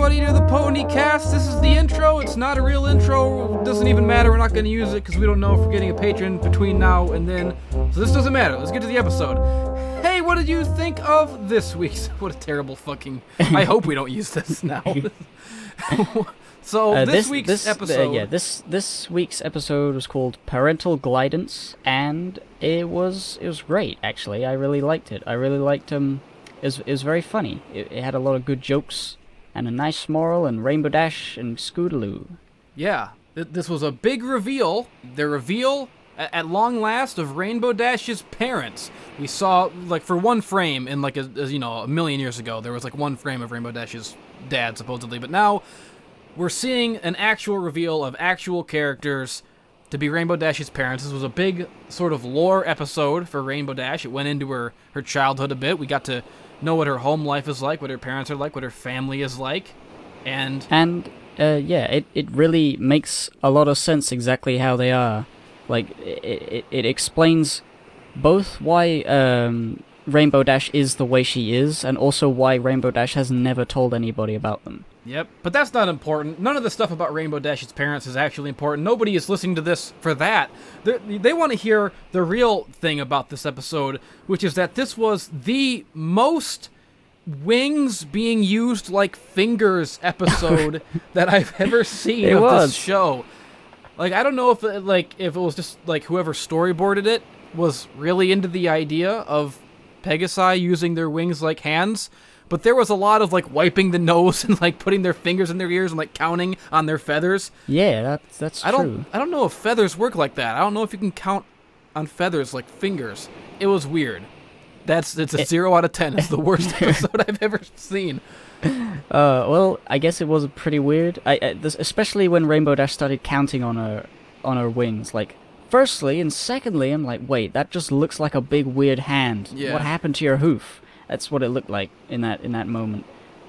everybody to the Pony Cast. This is the intro. It's not a real intro. It doesn't even matter. We're not going to use it because we don't know if we're getting a patron between now and then. So this doesn't matter. Let's get to the episode. Hey, what did you think of this week's... What a terrible fucking... I hope we don't use this now. So this week's episode... This week's episode was called Parental Glideance, and it was great, actually. I really liked it. I really liked It was very funny. It had a lot of good jokes, and a nice moral, and Rainbow Dash, and Scootaloo. Yeah, this was a big reveal. The reveal, at long last, of Rainbow Dash's parents. We saw, like, for one frame in, like, a million years ago, there was, like, one frame of Rainbow Dash's dad, supposedly. But now, we're seeing an actual reveal of actual characters to be Rainbow Dash's parents. This was a big sort of lore episode for Rainbow Dash. It went into her childhood a bit. We got to know what her home life is like, what her parents are like, what her family is like, and it really makes a lot of sense exactly how they are. Like, it explains both why Rainbow Dash is the way she is, and also why Rainbow Dash has never told anybody about them. Yep, but that's not important. None of the stuff about Rainbow Dash's parents is actually important. Nobody is listening to this for that. They want to hear the real thing about this episode, which is that this was the most wings being used like fingers episode that I've ever seen this show. Like, I don't know if it was just like whoever storyboarded it was really into the idea of Pegasi using their wings like hands. But there was a lot of, like, wiping the nose and, like, putting their fingers in their ears and, like, counting on their feathers. Yeah, that's true. I don't know if feathers work like that. I don't know if you can count on feathers like fingers. It was weird. It's a 0 out of 10. It's the worst episode I've ever seen. Well, I guess it was pretty weird. Especially when Rainbow Dash started counting on her wings. Like, firstly and secondly, I'm like, wait, that just looks like a big weird hand. Yeah. What happened to your hoof? That's what it looked like in that moment.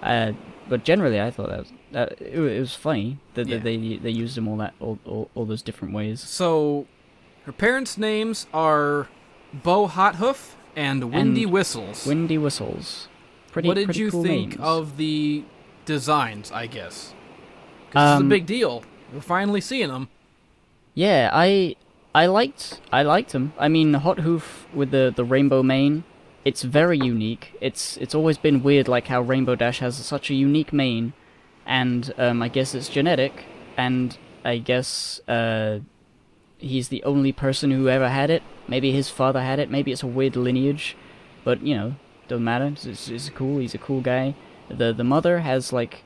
But generally, I thought it was funny that they used them all those different ways. So, her parents' names are Bo Hothoof and Windy Whistles. Windy Whistles. What did you cool think names. of the designs? I guess because it's a big deal. We're finally seeing them. Yeah, I liked them. I mean, Hothoof with the rainbow mane. It's very unique. It's always been weird, like how Rainbow Dash has such a unique mane, and I guess it's genetic, and I guess he's the only person who ever had it. Maybe his father had it. Maybe it's a weird lineage, but doesn't matter. It's cool. He's a cool guy. The mother has like,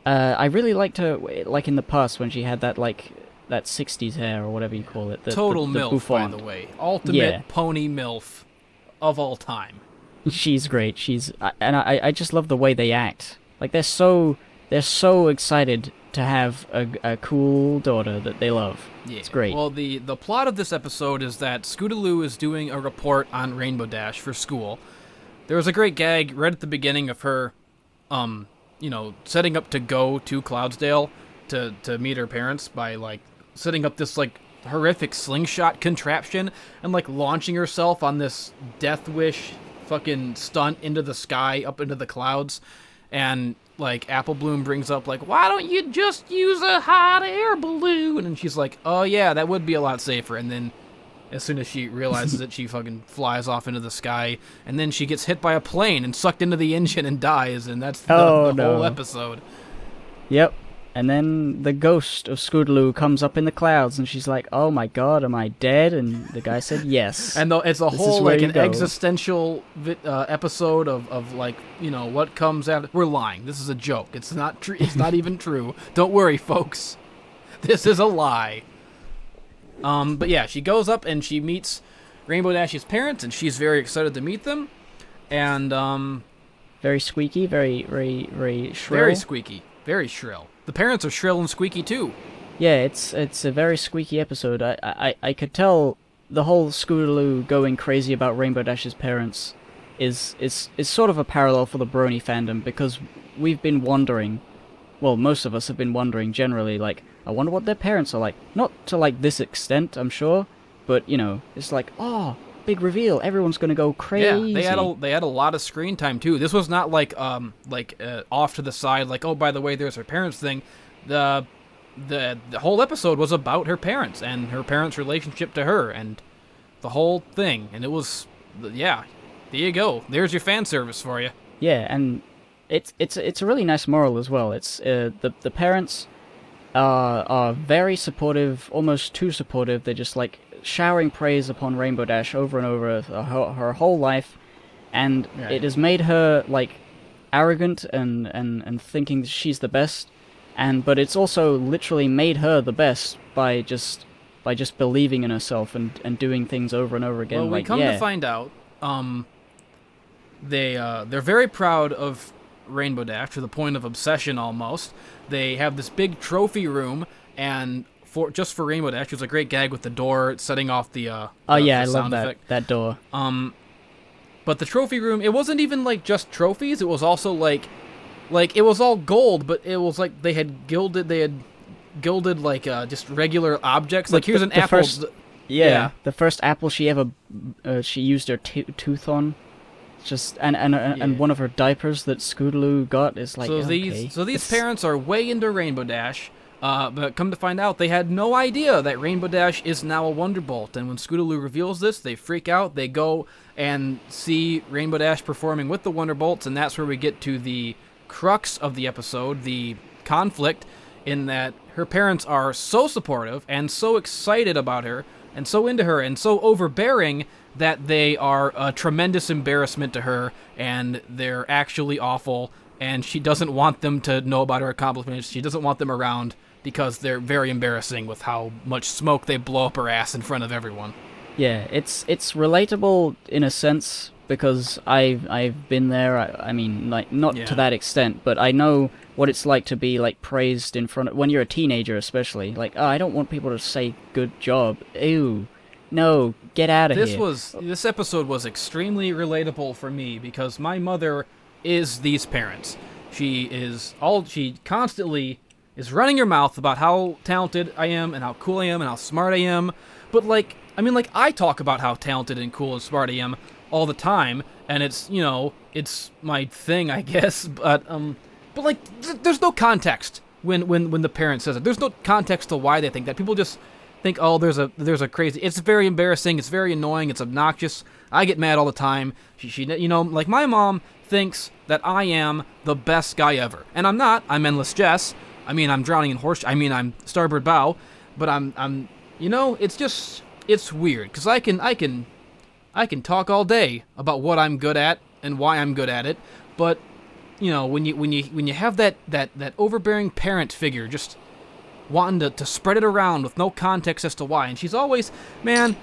I really liked her like in the past when she had that like that 60s hair or whatever you call it. Total MILF, bouffant. By the way. Ultimate pony MILF of all time. She's great. I just love the way they act. Like they're so excited to have a cool daughter that they love. Yeah. It's great. Well, the plot of this episode is that Scootaloo is doing a report on Rainbow Dash for school. There was a great gag right at the beginning of her, setting up to go to Cloudsdale to meet her parents by like setting up this like horrific slingshot contraption and like launching herself on this death wish fucking stunt into the sky up into the clouds, and like Apple Bloom brings up like, why don't you just use a hot air balloon? And she's like, oh yeah, that would be a lot safer. And then as soon as she realizes it, she fucking flies off into the sky, and then she gets hit by a plane and sucked into the engine and dies, and that's the whole episode. Yep. And then the ghost of Scootaloo comes up in the clouds, and she's like, oh my god, am I dead? And the guy said yes. And it's a whole, like, an existential episode of like, what comes after. We're lying. This is a joke. It's not true. It's not even true. Don't worry, folks. This is a lie. But yeah, she goes up and she meets Rainbow Dash's parents, and she's very excited to meet them. And, very squeaky, very, very, very shrill. Very squeaky. Very shrill. The parents are shrill and squeaky too. Yeah, it's a very squeaky episode. I could tell the whole Scootaloo going crazy about Rainbow Dash's parents is sort of a parallel for the Brony fandom, because we've been wondering, well, most of us have been wondering generally, like, I wonder what their parents are like. Not to like this extent, I'm sure, but it's like, oh, big reveal. Everyone's gonna go crazy. Yeah, they had a lot of screen time too. This was not like off to the side, like, oh, by the way, there's her parents thing. The whole episode was about her parents and her parents' relationship to her and the whole thing. And it was, yeah, there you go. There's your fan service for you. Yeah, and it's a really nice moral as well. It's the parents are very supportive, almost too supportive. They're just like showering praise upon Rainbow Dash over and over her whole life, and it has made her like arrogant and thinking she's the best, but it's also literally made her the best by just believing in herself and doing things over and over again. Well, we come to find out, they're very proud of Rainbow Dash to the point of obsession almost. They have this big trophy room, and just for Rainbow Dash, there's a great gag with the door setting off the I the love sound effect. that door. But the trophy room, it wasn't even like just trophies. It was also like it was all gold, but it was like they had gilded like just regular objects. Like here's an apple. The first apple she ever she used her tooth on. Just and one of her diapers that Scootaloo got is like these parents are way into Rainbow Dash, but come to find out they had no idea that Rainbow Dash is now a Wonderbolt. And when Scootaloo reveals this, they freak out. They go and see Rainbow Dash performing with the Wonderbolts, and that's where we get to the crux of the episode, the conflict, in that her parents are so supportive and so excited about her and so into her and so overbearing that they are a tremendous embarrassment to her, and they're actually awful, and she doesn't want them to know about her accomplishments. She doesn't want them around because they're very embarrassing with how much smoke they blow up her ass in front of everyone. Yeah, it's relatable in a sense because I've been there. I mean, like not to that extent, but I know what it's like to be like praised in front of when you're a teenager, especially. Like, oh, I don't want people to say good job. Ew. No, get out of here. This episode was extremely relatable for me because my mother is these parents. She constantly is running her mouth about how talented I am and how cool I am and how smart I am. But I talk about how talented and cool and smart I am all the time, and it's my thing, I guess. But there's no context when the parent says it. There's no context to why they think that. People just think, oh, there's a crazy. It's very embarrassing. It's very annoying. It's obnoxious. I get mad all the time. She like my mom thinks that I am the best guy ever, and I'm not. I'm Endless Jess. I mean, I'm Drowning in Horse. I mean, I'm Starboard Bow. But I'm it's weird because I can talk all day about what I'm good at and why I'm good at it, but when you have that overbearing parent figure just wanting to spread it around with no context as to why. And she's always, man,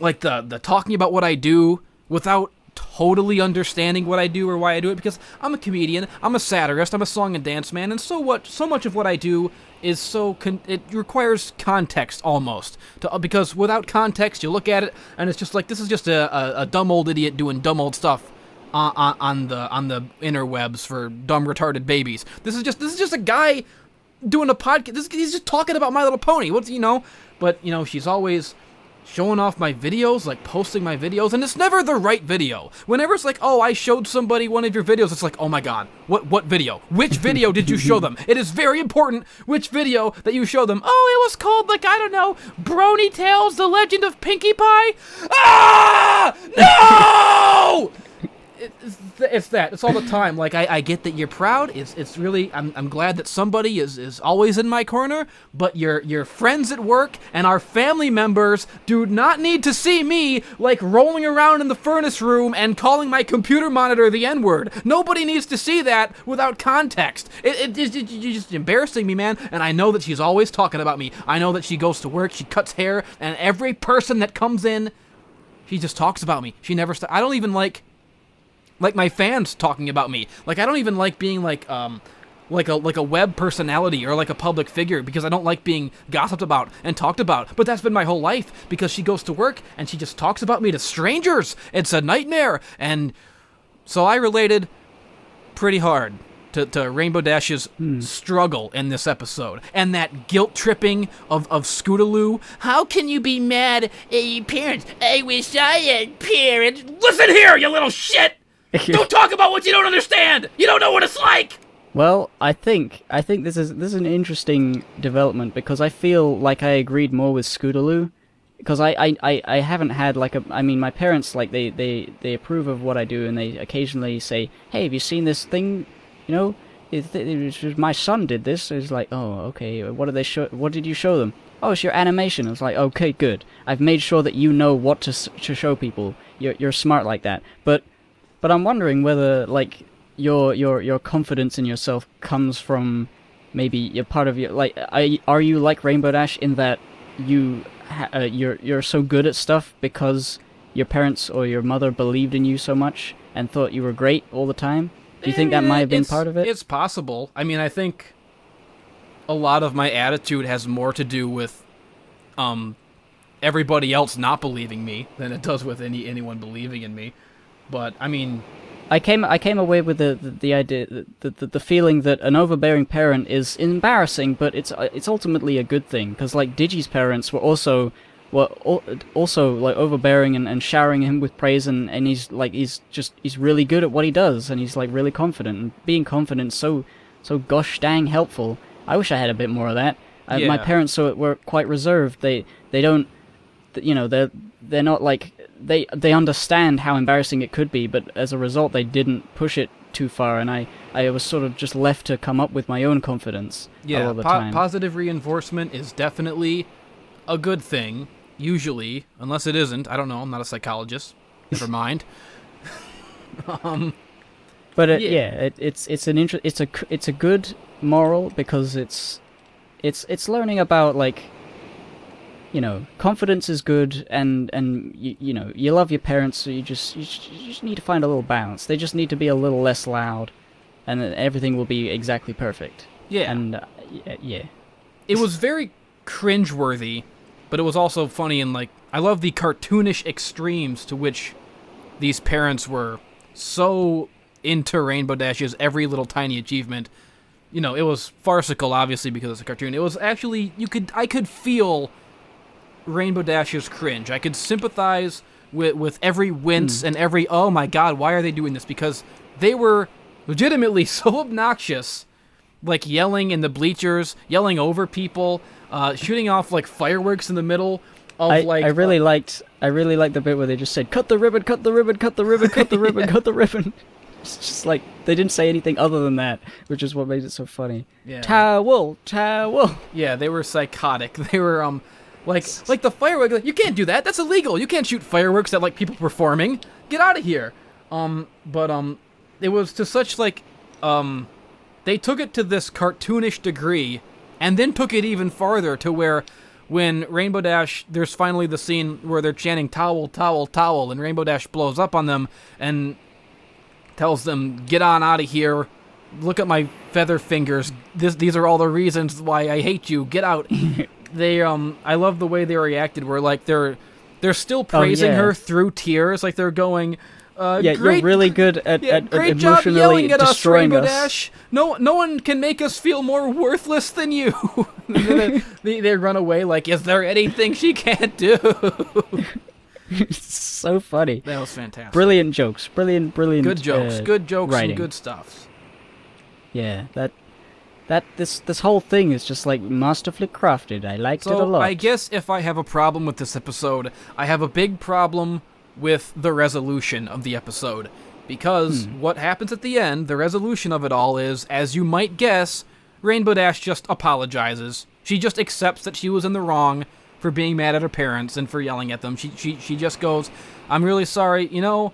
like the talking about what I do without totally understanding what I do or why I do it, because I'm a comedian, I'm a satirist, I'm a song and dance man, and so much of what I do is it requires context almost, because without context you look at it and it's just like, this is just a dumb old idiot doing dumb old stuff on the interwebs for dumb retarded babies. This is just a guy doing a podcast. He's just talking about My Little Pony. But she's always showing off my videos, like posting my videos, and it's never the right video. Whenever it's like, oh, I showed somebody one of your videos, it's like, oh my god, what video? Which video did you show them? It is very important which video that you show them. Oh, it was called, like, I don't know, Brony Tales, The Legend of Pinkie Pie? Ah! No! It's that. It's all the time. Like, I get that you're proud. It's really, I'm glad that somebody is always in my corner, but your friends at work and our family members do not need to see me, like, rolling around in the furnace room and calling my computer monitor the N-word. Nobody needs to see that without context. You're just embarrassing me, man, and I know that she's always talking about me. I know that she goes to work, she cuts hair, and every person that comes in, she just talks about me. She never I don't even like my fans talking about me. Like, I don't even like being like a web personality or like a public figure, because I don't like being gossiped about and talked about. But that's been my whole life, because she goes to work and she just talks about me to strangers. It's a nightmare. And so I related pretty hard to Rainbow Dash's struggle in this episode, and that guilt tripping of Scootaloo. How can you be mad at your parents? I wish I had parents. Listen here, you little shit! Don't talk about what you don't understand. You don't know what it's like. Well, I think this is an interesting development, because I feel like I agreed more with Scootaloo, because I haven't had like I mean, my parents, like, they approve of what I do, and they occasionally say, hey, have you seen this thing? You know, my son did this. It's like, oh, okay. What did you show them? Oh, it's your animation. It's like, okay, good. I've made sure that you know what to show people. You're smart like that. But I'm wondering whether, like, your confidence in yourself comes from maybe you're part of your, like, are you like Rainbow Dash in that you're so good at stuff because your parents or your mother believed in you so much and thought you were great all the time? Do you think that might have been part of it? It's possible. I mean, I think a lot of my attitude has more to do with everybody else not believing me than it does with anyone believing in me. But I mean, I came away with the idea, the feeling that an overbearing parent is embarrassing, but it's ultimately a good thing, because like Digi's parents were also like overbearing and showering him with praise, and he's really good at what he does, and he's like really confident, and being confident so gosh dang helpful. I wish I had a bit more of that. Yeah. My parents were quite reserved. They don't, you know, they're not like, they understand how embarrassing it could be, but as a result they didn't push it too far, and I was sort of just left to come up with my own confidence a lot of the time. Positive reinforcement is definitely a good thing. Usually, unless it isn't. I don't know. I'm not a psychologist. Never mind. But it's a good moral, because it's learning about, like, you know, confidence is good, and you know, you love your parents, so you just need to find a little balance. They just need to be a little less loud, and then everything will be exactly perfect. Yeah. And yeah. It was very cringeworthy, but it was also funny, and like, I love the cartoonish extremes to which these parents were so into Rainbow Dash's every little tiny achievement. You know, it was farcical, obviously, because it's a cartoon. It was actually, I could feel Rainbow Dash's cringe. I could sympathize with every wince and every, oh my god, why are they doing this? Because they were legitimately so obnoxious, like yelling in the bleachers, yelling over people, shooting off like fireworks in the middle of I really liked the bit where they just said, cut the ribbon, cut the ribbon, cut the ribbon, cut the ribbon, cut the ribbon. It's just like, they didn't say anything other than that, which is what made it so funny. Yeah. Towel. Yeah, they were psychotic. They were like the fireworks. Like, you can't do that. That's illegal. You can't shoot fireworks at like people performing. Get out of here. But it was to such like they took it to this cartoonish degree, and then took it even farther to where, when Rainbow Dash, there's finally the scene where they're chanting towel, towel, towel, and Rainbow Dash blows up on them and tells them, get on out of here. Look at my feather fingers. These are all the reasons why I hate you. Get out. They I love the way they reacted, where like they're still praising her through tears, like they're going, great, you're really good at great job emotionally yelling at us, destroying Rainbow us. Dash. No one can make us feel more worthless than you. they run away like, is there anything she can't do? It's so funny. That was fantastic. Brilliant jokes. Brilliant. Good jokes. Good jokes writing. and good stuff. Yeah, this whole thing is just like masterfully crafted. I liked it a lot. I guess if I have a problem with this episode, I have a big problem with the resolution of the episode. Because what happens at the end, the resolution of it all is, as you might guess, Rainbow Dash just apologizes. She just accepts that she was in the wrong for being mad at her parents and for yelling at them. She just goes, I'm really sorry, you know?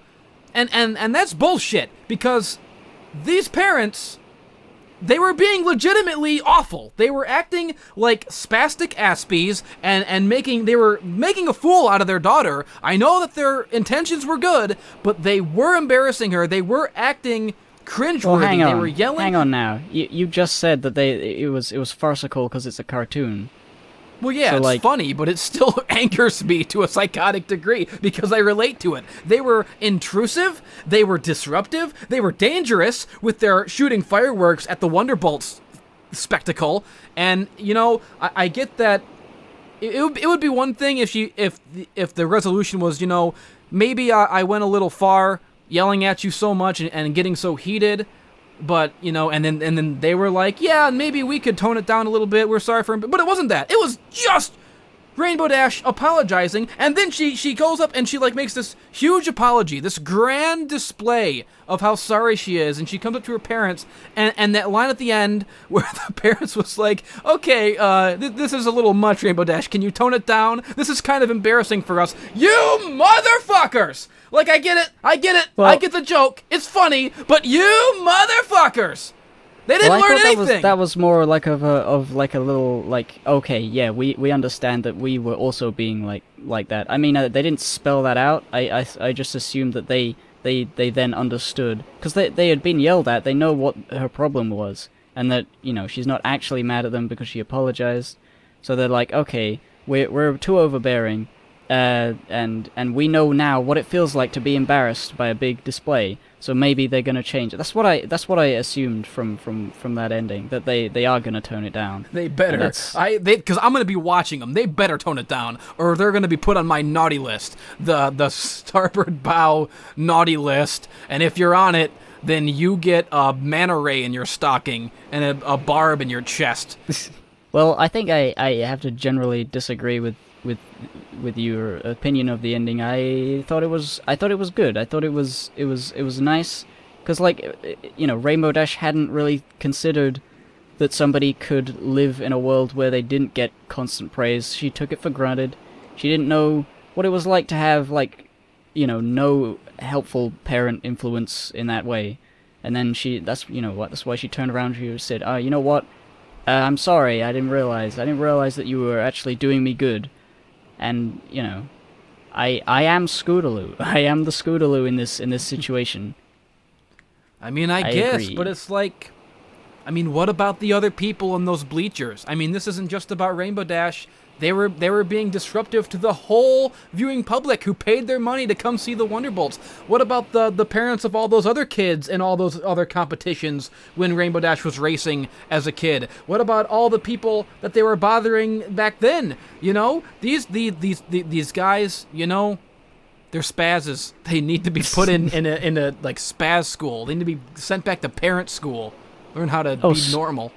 And that's bullshit, because these parents, they were being legitimately awful. They were acting like spastic aspies and they were making a fool out of their daughter. I know that their intentions were good, but they were embarrassing her. They were acting cringeworthy. Well, hang on. They were yelling. Hang on now. You just said that it was farcical because it's a cartoon. Well, yeah, So, it's like, funny, but it still angers me to a psychotic degree because I relate to it. They were intrusive, they were disruptive, they were dangerous with their shooting fireworks at the Wonderbolts spectacle, and, you know, I get that it would be one thing if the resolution was, you know, maybe I went a little far yelling at you so much and getting so heated, but, you know, and then they were like, yeah, maybe we could tone it down a little bit. We're sorry for him, but it wasn't that. It was just Rainbow Dash apologizing, and then she goes up and she like makes this huge apology, this grand display of how sorry she is, and she comes up to her parents, and that line at the end where the parents was like, okay, this is a little much, Rainbow Dash, can you tone it down? This is kind of embarrassing for us. You motherfuckers! Like, I get it, Well, I get the joke, it's funny, but you motherfuckers! They didn't I learn thought anything! that was more like a little, like, okay, yeah, we understand that we were also being like that. I mean, they didn't spell that out. I just assumed that they then understood, because they had been yelled at. They know what her problem was, and that, you know, she's not actually mad at them because she apologized. So they're like, okay, we're too overbearing, and we know now what it feels like to be embarrassed by a big display. So maybe they're gonna change it. That's what I assumed from that ending, that they are gonna tone it down. They better. Because I'm gonna be watching them. They better tone it down, or they're gonna be put on my naughty list, the starboard bow naughty list. And if you're on it, then you get a manta ray in your stocking and a barb in your chest. Well, I think I have to generally disagree with your opinion of the ending. I thought it was good. I thought it was nice, because, like, you know, Rainbow Dash hadn't really considered that somebody could live in a world where they didn't get constant praise. She took it for granted. She didn't know what it was like to have, like, you know, no helpful parent influence in that way. And then that's why she turned around and she said, you know what? I'm sorry, I didn't realize that you were actually doing me good. And, you know, I am Scootaloo. I am the Scootaloo in this situation. I mean, I guess, agree. but it's like, I mean, what about the other people in those bleachers? I mean, this isn't just about Rainbow Dash. They were being disruptive to the whole viewing public who paid their money to come see the Wonderbolts. What about the parents of all those other kids in all those other competitions when Rainbow Dash was racing as a kid? What about all the people that they were bothering back then? You know, these guys, you know, they're spazzes. They need to be put in a like spaz school. They need to be sent back to parent school. Learn how to be normal.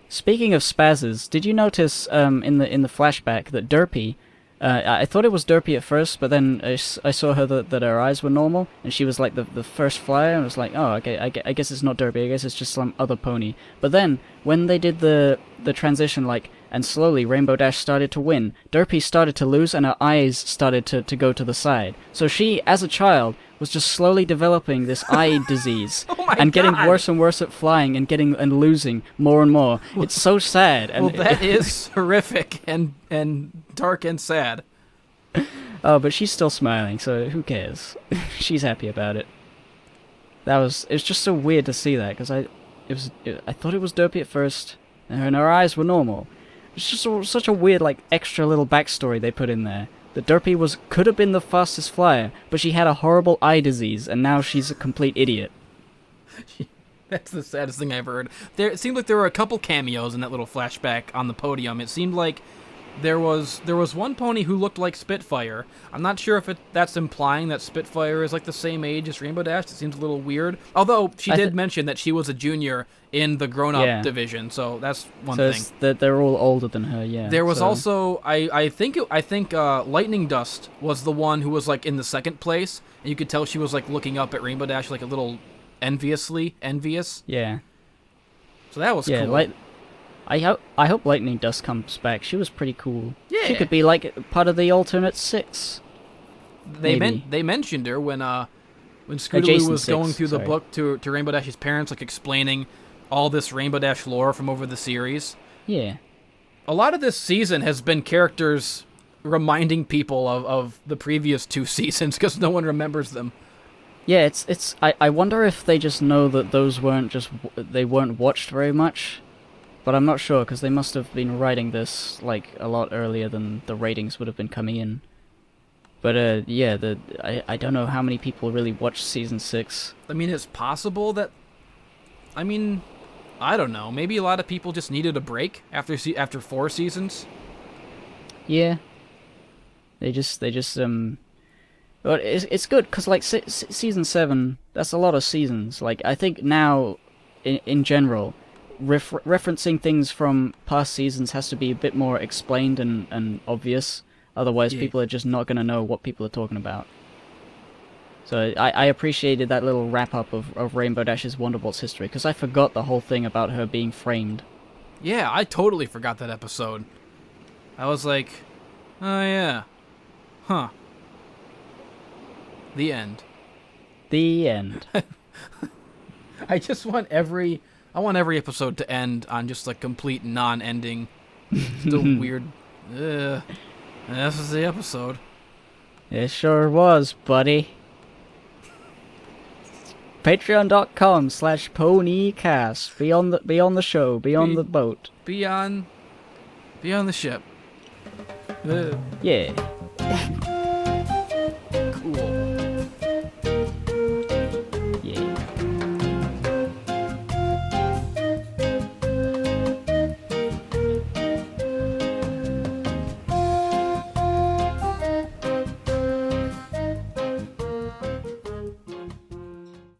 Speaking of spazzes, did you notice in the flashback that Derpy, I thought it was Derpy at first, but then I saw her that her eyes were normal, and she was like the first flyer, and I was like, oh, okay, I guess it's not Derpy, I guess it's just some other pony. But then, when they did the transition, like, and slowly Rainbow Dash started to win, Derpy started to lose, and her eyes started to go to the side. So she, as a child, was just slowly developing this eye disease, and getting worse and worse at flying, and losing more and more. It's so sad. And well, that is horrific and dark and sad. Oh, but she's still smiling, so who cares? She's happy about it. It was just so weird to see that, because I thought it was Derpy at first, and her eyes were normal. It's just such a weird, like, extra little backstory they put in there. That Derpy could have been the fastest flyer, but she had a horrible eye disease, and now she's a complete idiot. That's the saddest thing I've heard. It seemed like there were a couple cameos in that little flashback on the podium. It seemed like there was one pony who looked like Spitfire. I'm not sure if that's implying that Spitfire is like the same age as Rainbow Dash. It seems a little weird. Although she did mention that she was a junior in the grown-up division, so that's one thing. So they're all older than her, yeah. There was also I think Lightning Dust was the one who was like in the second place, and you could tell she was like looking up at Rainbow Dash like a little envious. Yeah. So that was cool. I hope Lightning Dust comes back. She was pretty cool. Yeah. She could be like part of the alternate 6. They mentioned her when Scootaloo was going through the book to Rainbow Dash's parents, like explaining all this Rainbow Dash lore from over the series. Yeah. A lot of this season has been characters reminding people of the previous 2 seasons because no one remembers them. Yeah, I wonder if they just know that those weren't watched very much. but I'm not sure because they must have been writing this like a lot earlier than the ratings would have been coming in. But yeah, I don't know how many people really watched season 6. I mean, it's possible that. I mean, I don't know. Maybe a lot of people just needed a break after 4 seasons. Yeah, they just But it's good because like season 7, that's a lot of seasons. Like I think now, in general, referencing things from past seasons has to be a bit more explained and obvious. Otherwise, Yeah. people are just not gonna know what people are talking about. So I appreciated that little wrap up of Rainbow Dash's Wonderbolt's history because I forgot the whole thing about her being framed. Yeah, I totally forgot that episode. I was like, oh yeah, huh. The end. The end. I just want every episode to end on just a complete non-ending. Just a weird. This is the episode. It sure was, buddy. Patreon.com/ponycast. Be on the show. Be on the boat. Be on the ship. Yeah.